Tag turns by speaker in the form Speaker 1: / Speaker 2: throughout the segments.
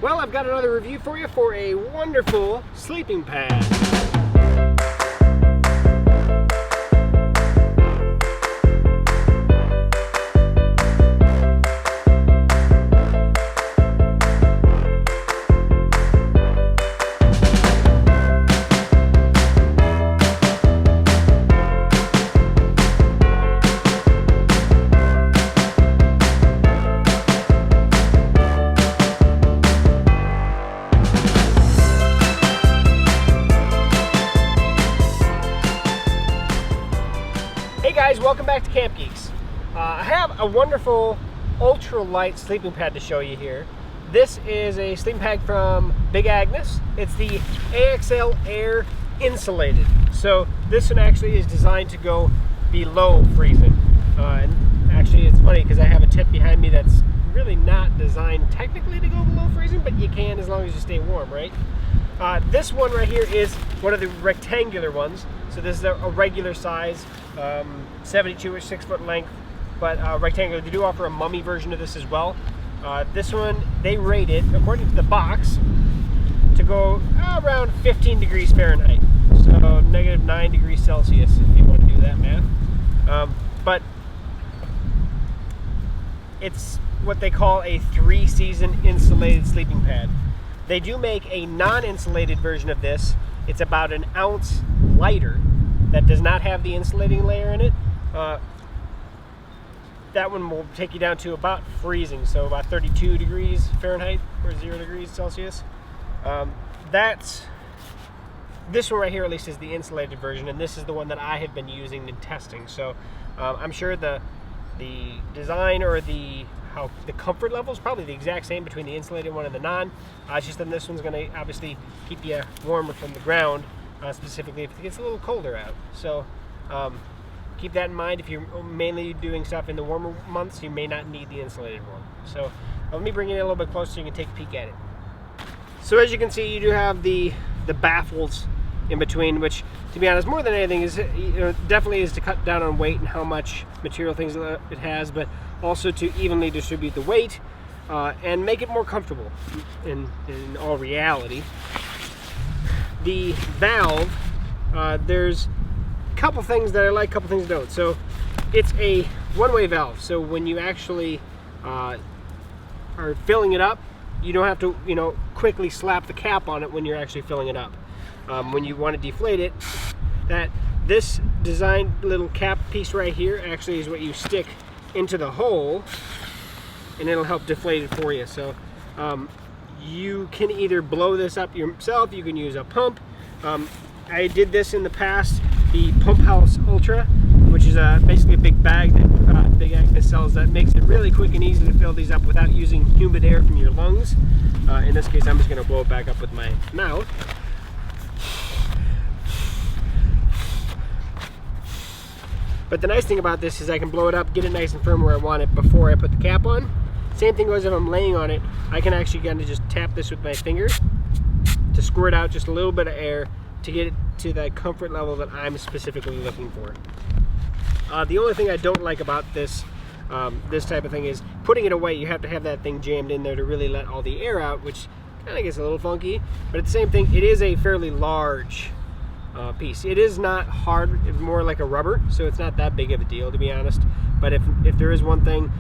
Speaker 1: Well, I've got another review for you for a wonderful sleeping pad. Hey guys, welcome back to CampGeeks. I have a wonderful ultralight sleeping pad to show you here. This is a sleeping pad from Big Agnes. It's the AXL Air Insulated. So this one actually is designed to go below freezing. And actually it's funny because I have a tip behind me that's really not designed technically to go below freezing, but you can as long as you stay warm, right? This one right here is one of the rectangular ones. So this is a regular size, 72-inch, 6-foot length, but rectangular. They do offer a mummy version of this as well. This one, they rate it, according to the box, to go around 15 degrees Fahrenheit. So negative 9 degrees Celsius, if you want to do that math. But it's what they call a 3-season insulated sleeping pad. They do make a non-insulated version of this. It's about an ounce lighter that does not have the insulating layer in it. That one will take you down to about freezing, so about 32 degrees Fahrenheit or 0 degrees Celsius. This one right here at least is the insulated version, and this is the one that I have been using and testing. So I'm sure the design or the comfort level is probably the exact same between the insulated one and the non. It's just that this one's going to obviously keep you warmer from the ground, specifically if it gets a little colder out. So keep that in mind. If you're mainly doing stuff in the warmer months, you may not need the insulated one. So let me bring it in a little bit closer so you can take a peek at it. So as you can see, you do have the baffles in between, which, to be honest, more than anything is, definitely is to cut down on weight and how much material things it has, but also to evenly distribute the weight and make it more comfortable in all reality. The valve, there's a couple things that I like, a couple things I don't. So it's a one-way valve, so when you actually are filling it up, you don't have to quickly slap the cap on it when you're actually filling it up. When you want to deflate it, this designed little cap piece right here actually is what you stick into the hole, and it'll help deflate it for you. So you can either blow this up yourself, you can use a pump. I did this in the past, the Pump House Ultra, which is basically a big bag that Big Agnes sells that makes it really quick and easy to fill these up without using humid air from your lungs. In this case, I'm just going to blow it back up with my mouth. But the nice thing about this is I can blow it up, get it nice and firm where I want it before I put the cap on. Same thing goes if I'm laying on it. I can actually kind of just tap this with my finger to squirt out just a little bit of air to get it to that comfort level that I'm specifically looking for. The only thing I don't like about this type of thing is putting it away. You have to have that thing jammed in there to really let all the air out, which kind of gets a little funky. But at the same thing, it is a fairly large piece. It is not hard, it's more like a rubber, so it's not that big of a deal, to be honest. But if there is one thing,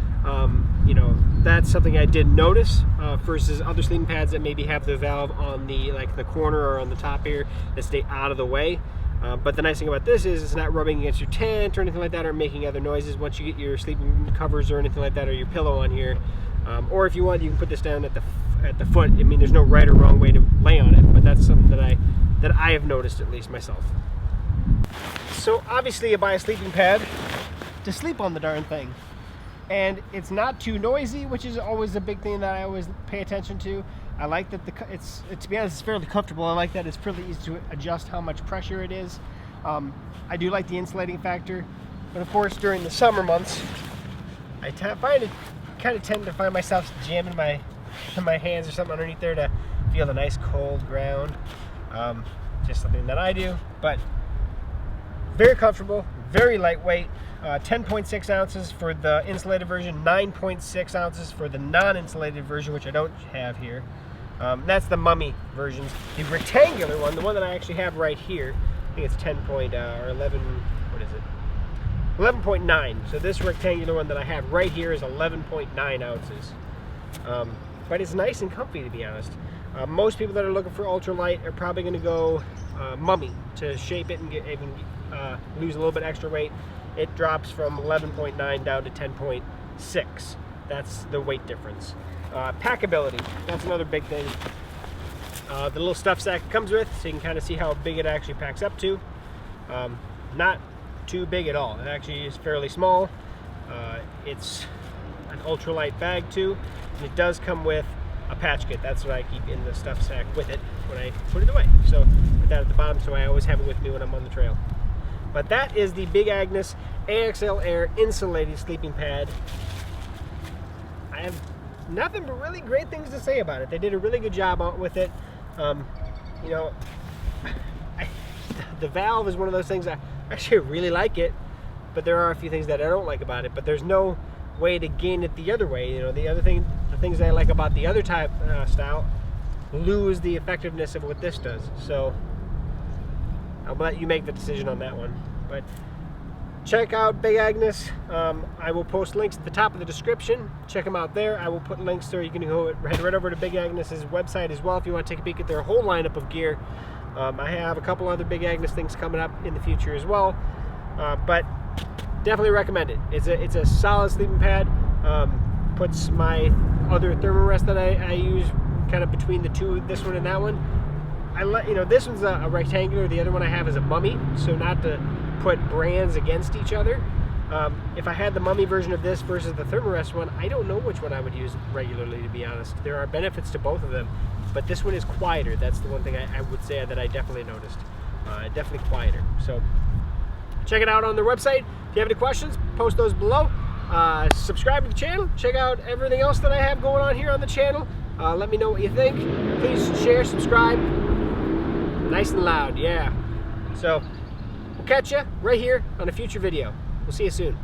Speaker 1: that's something I did notice versus other sleeping pads that maybe have the valve on the corner or on the top here that stay out of the way. But the nice thing about this is it's not rubbing against your tent or anything like that, or making other noises once you get your sleeping covers or anything like that, or your pillow on here. Or if you want, you can put this down at the foot. I mean, there's no right or wrong way to lay on it, but that's something that I have noticed, at least myself. So obviously you buy a sleeping pad to sleep on the darn thing, and it's not too noisy, which is always a big thing that I always pay attention to. I like that to be honest, it's fairly comfortable. I like that it's fairly easy to adjust how much pressure it is. I do like the insulating factor, but of course during the summer months I kind of tend to find myself jamming my hands or something underneath there to feel the nice cold ground. Just something that I do, but very comfortable, very lightweight. 10.6 ounces for the insulated version, 9.6 ounces for the non-insulated version, which I don't have here. That's the mummy versions. The rectangular one, the one that I actually have right here, I think it's 10 point, or 11, what is it? 11.9. So this rectangular one that I have right here is 11.9 ounces. But it's nice and comfy, to be honest. Most people that are looking for ultralight are probably going to go mummy to shape it and even lose a little bit extra weight. It drops from 11.9 down to 10.6. That's the weight difference. Packability, that's another big thing. The little stuff sack it comes with, so you can kind of see how big it actually packs up to. Not too big at all. It actually is fairly small. It's an ultralight bag too, and it does come with a patch kit. That's what I keep in the stuff sack with it when I put it away. So put that at the bottom, so I always have it with me when I'm on the trail. But that is the Big Agnes AXL Air Insulated Sleeping Pad. I have nothing but really great things to say about it. They did a really good job with it. You know, the valve is one of those things I actually really like it, but there are a few things that I don't like about it. But there's no way to gain it the other way. You know, the things that I like about the other type style lose the effectiveness of what this does. So I'll let you make the decision on that one. But check out Big Agnes. I will post links at the top of the description. Check them out there. I will put links there. You can go head right over to Big Agnes's website as well if you want to take a peek at their whole lineup of gear. I have a couple other Big Agnes things coming up in the future as well. But definitely recommend it. It's a solid sleeping pad. Puts my other thermarest that I use kind of between the two, this one and that one. This one's a rectangular. The other one I have is a mummy, so not to put brands against each other. If I had the mummy version of this versus the thermarest one, I don't know which one I would use regularly, to be honest. There are benefits to both of them, but this one is quieter. That's the one thing I would say that I definitely noticed. Definitely quieter. So check it out on their website. If you have any questions, post those below. Subscribe to the channel. Check out everything else that I have going on here on the channel. Let me know what you think. Please share, subscribe. Nice and loud, yeah. So we'll catch you right here on a future video. We'll see you soon.